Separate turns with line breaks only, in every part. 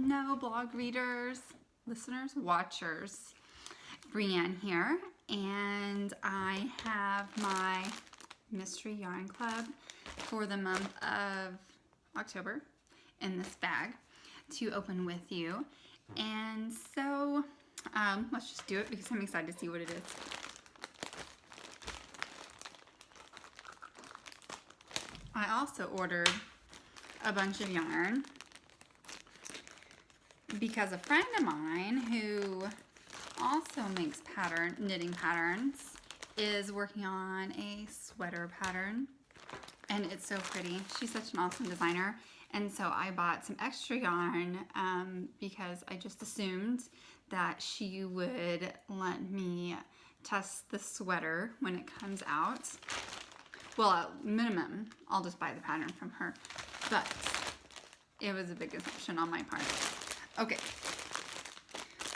know, blog readers, listeners, watchers. Brienne here, and I have my Mystery Yarn Club for the month of October in this bag to open with you. And so let's just do it because I'm excited to see what it is. I also ordered a bunch of yarn because a friend of mine who also makes knitting patterns is working on a sweater pattern, and it's so pretty. She's such an awesome designer, and so I bought some extra yarn because I just assumed that she would let me test the sweater when it comes out. Well, at minimum, I'll just buy the pattern from her, but it was a big assumption on my part. Okay,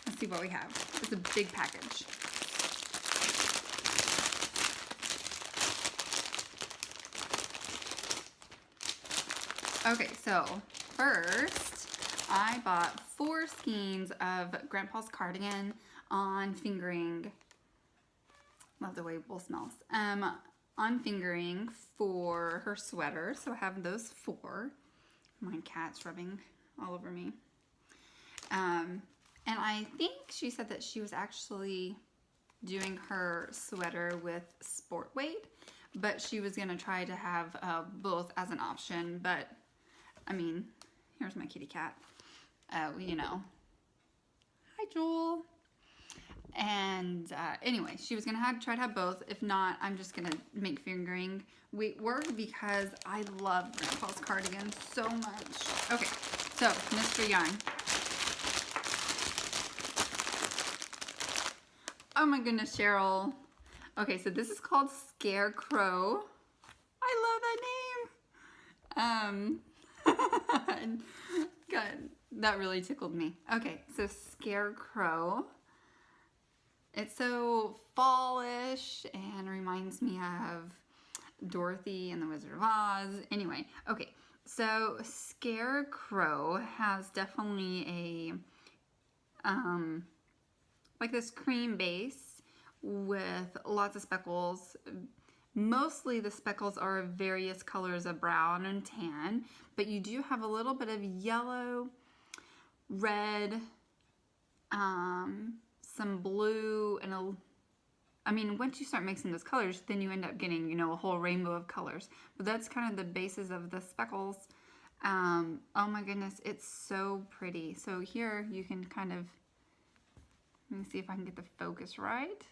let's see what we have. It's a big package. Okay, so first I bought 4 skeins of Grandpa's cardigan on fingering. Love the way wool smells. On fingering for her sweater. So I have those 4. My cat's rubbing all over me. And I think she said that she was actually doing her sweater with sport weight, but she was gonna try to have both as an option. But I mean, here's my kitty cat. You know, hi Joel. And anyway, she was gonna try to have both. If not, I'm just gonna make fingering weight work because I love Grandpa's cardigan so much. Okay, so mystery yarn. Oh my goodness, Cheryl. Okay, so this is called Scarecrow. I love that name. God, that really tickled me. Okay, so Scarecrow. It's so fallish and reminds me of Dorothy and the Wizard of Oz. Anyway, okay, so Scarecrow has definitely a like this cream base with lots of speckles. Mostly the speckles are various colors of brown and tan, but you do have a little bit of yellow, red, some blue, and I mean, once you start mixing those colors, then you end up getting, you know, a whole rainbow of colors. But that's kind of the basis of the speckles. Oh my goodness, it's so pretty. So here you can kind of, let me see if I can get the focus right.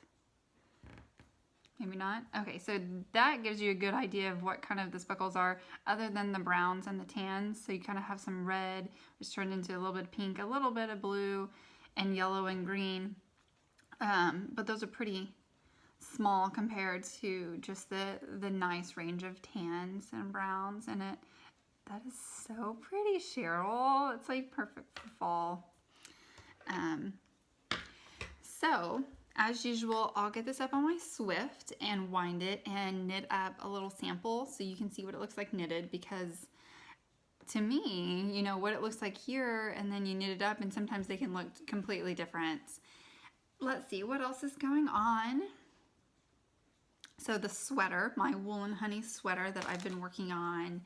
Maybe not. Okay, so that gives you a good idea of what kind of the speckles are other than the browns and the tans. So you kind of have some red, which turned into a little bit of pink, a little bit of blue, and yellow and green. But those are pretty small compared to just the nice range of tans and browns in it. That is so pretty, Cheryl. It's like perfect for fall. So, as usual, I'll get this up on my Swift and wind it and knit up a little sample so you can see what it looks like knitted, because to me, you know, what it looks like here and then you knit it up and sometimes they can look completely different. Let's see what else is going on. So the sweater, my Wool and Honey sweater that I've been working on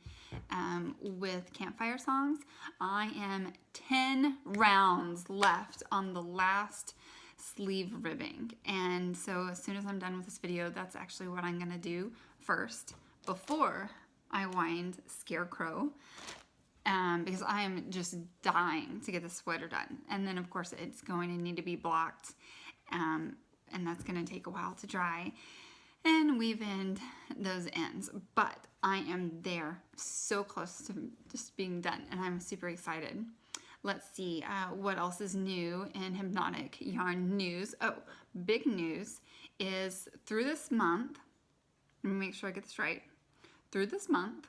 with campfire songs, I am 10 rounds left on the last sleeve ribbing, and so as soon as I'm done with this video, that's actually what I'm gonna do first before I wind Scarecrow, because I am just dying to get the sweater done. And then of course it's going to need to be blocked, and that's gonna take a while to dry and weave in those ends, but I am there, so close to just being done, and I'm super excited. Let's see what else is new in Hypnotic yarn news. Oh, big news is through this month, let me make sure I get this right. Through this month,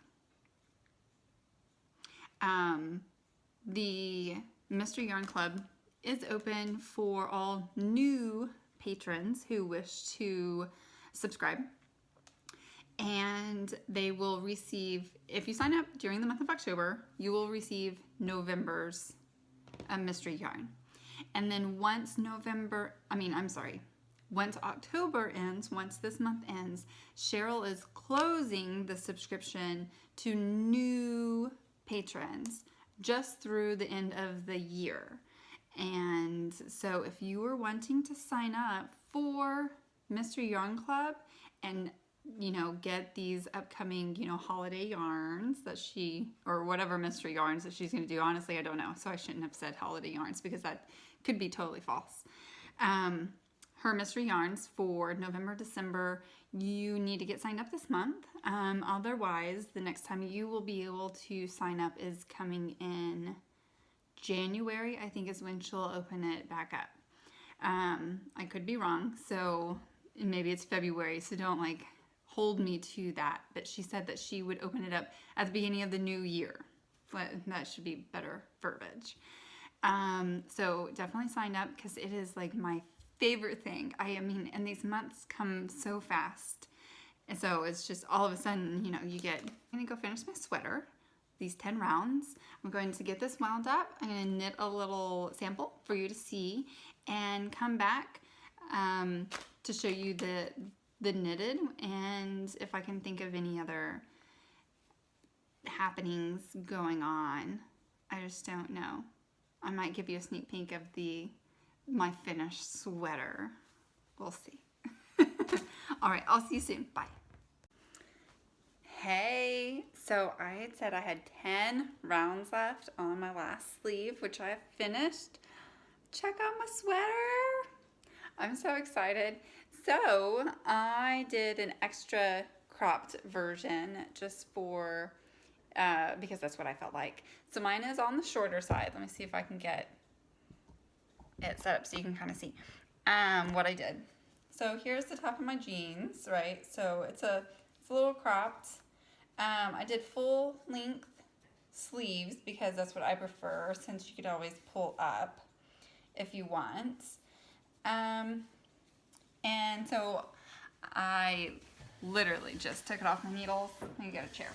the Mystery Yarn Club is open for all new patrons who wish to subscribe. And they will receive, if you sign up during the month of October, you will receive November's a mystery yarn. And then once once October ends, once this month ends, Cheryl is closing the subscription to new patrons just through the end of the year. And so if you were wanting to sign up for Mystery Yarn Club and get these upcoming, holiday yarns that or whatever mystery yarns that she's going to do. Honestly, I don't know. So I shouldn't have said holiday yarns because that could be totally false. Her mystery yarns for November, December, you need to get signed up this month. Otherwise, the next time you will be able to sign up is coming in January, I think is when she'll open it back up. I could be wrong. So maybe it's February. So don't hold me to that, but she said that she would open it up at the beginning of the new year. That should be better verbiage. So definitely sign up because it is my favorite thing. And these months come so fast. And so it's just all of a sudden, I'm gonna go finish my sweater, these 10 rounds. I'm going to get this wound up. I'm gonna knit a little sample for you to see and come back to show you the knitted, and if I can think of any other happenings going on. I just don't know. I might give you a sneak peek of my finished sweater. We'll see. All right, I'll see you soon. Bye. Hey, so I had said I had 10 rounds left on my last sleeve, which I have finished. Check out my sweater. I'm so excited. So I did an extra cropped version just for, because that's what I felt like. So mine is on the shorter side. Let me see if I can get it set up so you can kind of see what I did. So here's the top of my jeans, right? So it's a little cropped. I did full length sleeves because that's what I prefer, since you could always pull up if you want. And so I literally just took it off my needles. Let me get a chair.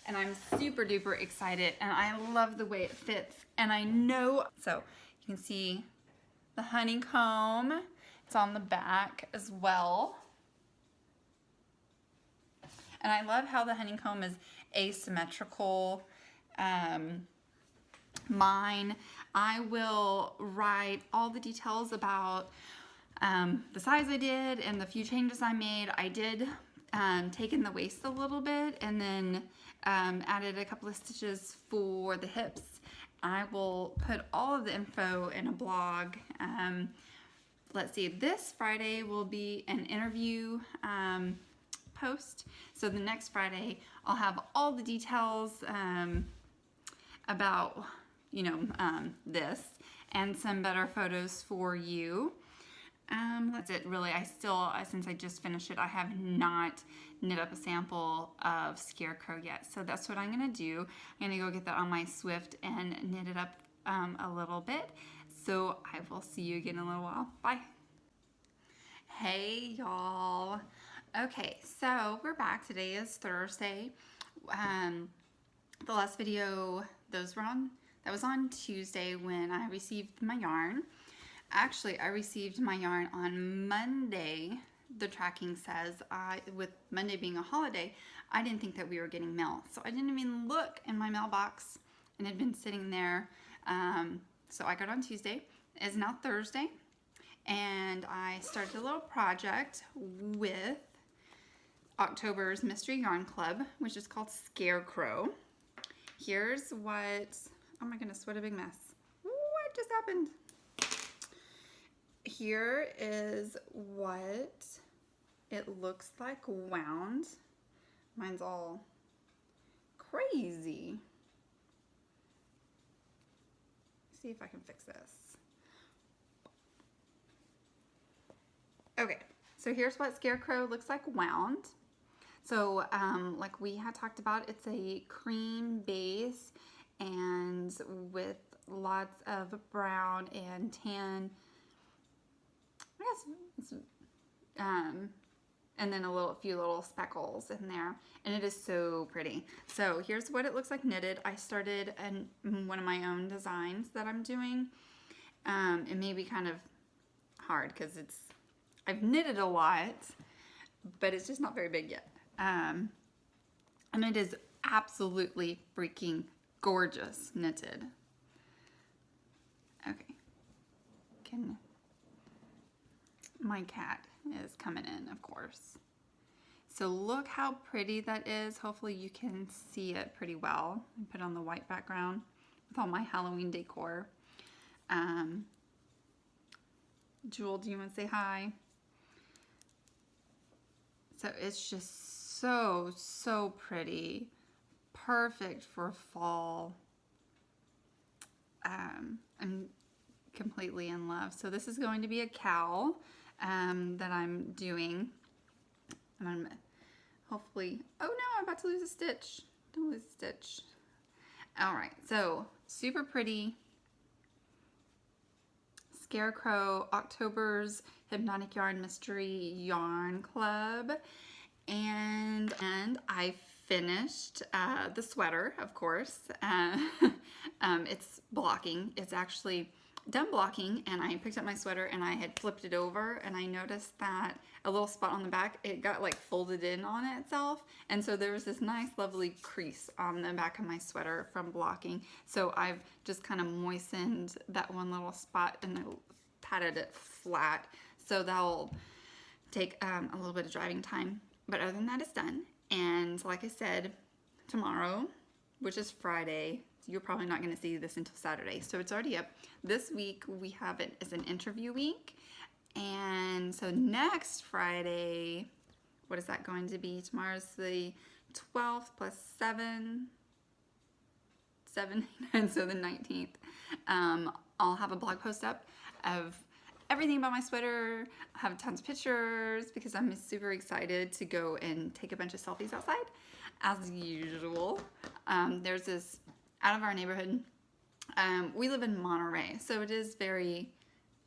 And I'm super duper excited, and I love the way it fits. And I know, so you can see the honeycomb. It's on the back as well. And I love how the honeycomb is asymmetrical. Mine, I will write all the details about the size I did and the few changes I made. I did take in the waist a little bit and then added a couple of stitches for the hips. I will put all of the info in a blog. Let's see, this Friday will be an interview post. So the next Friday I'll have all the details about this and some better photos for you. That's it really. Since I just finished it, I have not knit up a sample of Scarecrow yet. So that's what I'm gonna do. I'm gonna go get that on my Swift and knit it up a little bit. So I will see you again in a little while. Bye. Hey y'all. Okay, so we're back. Today is Thursday. The last video that was on Tuesday when I received my yarn. Actually, I received my yarn on Monday. The tracking says, with Monday being a holiday, I didn't think that we were getting mail. So I didn't even look in my mailbox, and it had been sitting there. So I got on Tuesday. It's now Thursday, and I started a little project with October's Mystery Yarn Club, which is called Scarecrow. Here's what, oh my goodness, what a big mess. What just happened? Here is what it looks like wound. Mine's all crazy. See if I can fix this. Okay, so here's what Scarecrow looks like wound. So like we had talked about, it's a cream base and with lots of brown and tan. I guess it's and then a few little speckles in there, and it is so pretty. So here's what it looks like knitted. I started one of my own designs that I'm doing. It may be kind of hard because I've knitted a lot, but it's just not very big yet. And it is absolutely freaking gorgeous knitted. Okay. My cat is coming in, of course. So look how pretty that is. Hopefully you can see it pretty well. I put on the white background with all my Halloween decor. Jewel, do you want to say hi? So it's just so pretty. Perfect for fall. I'm completely in love. So this is going to be a cowl that I'm doing. And I'm hopefully, oh no, I'm about to lose a stitch. Don't lose a stitch. All right, so super pretty. Scarecrow, October's Hypnotic Yarn Mystery Yarn Club. And I finished the sweater, of course. It's blocking. It's actually done blocking, and I picked up my sweater and I had flipped it over, and I noticed that a little spot on the back, it got like folded in on itself, and so there was this nice lovely crease on the back of my sweater from blocking. So I've just kind of moistened that one little spot and patted it flat, so that'll take a little bit of driving time, but other than that, it's done. And like I said, tomorrow, which is Friday, you're probably not going to see this until Saturday, so it's already up. This week we have it as an interview week, and so next Friday, what is that going to be? Tomorrow's the 12th plus 7, and so the 19th. I'll have a blog post up of everything about my sweater. I have tons of pictures because I'm super excited to go and take a bunch of selfies outside, as usual. There's this out of our neighborhood. We live in Monterey, so it is very,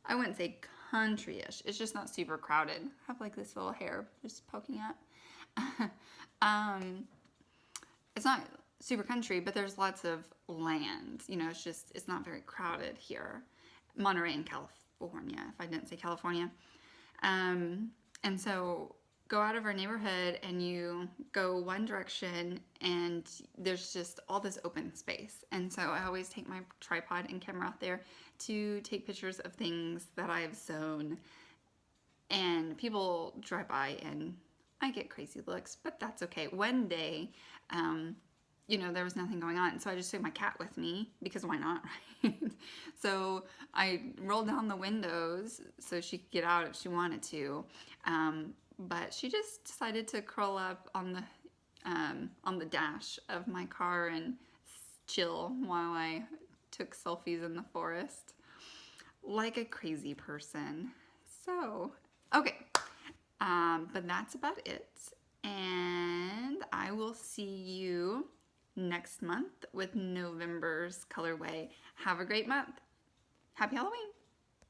I wouldn't say country-ish. It's just not super crowded. I have like this little hair just poking up. It's not super country, but there's lots of land. You know, it's not very crowded here. Monterey in California, if I didn't say California. And so go out of our neighborhood and you go one direction and there's just all this open space. And so I always take my tripod and camera out there to take pictures of things that I've sewn. And people drive by and I get crazy looks, but that's okay. One day, you know, there was nothing going on, so I just took my cat with me, because why not, right? So I rolled down the windows so she could get out if she wanted to, but she just decided to curl up on the dash of my car and chill while I took selfies in the forest, like a crazy person. So, okay, but that's about it, and I will see you next month with November's colorway. Have a great month. Happy Halloween.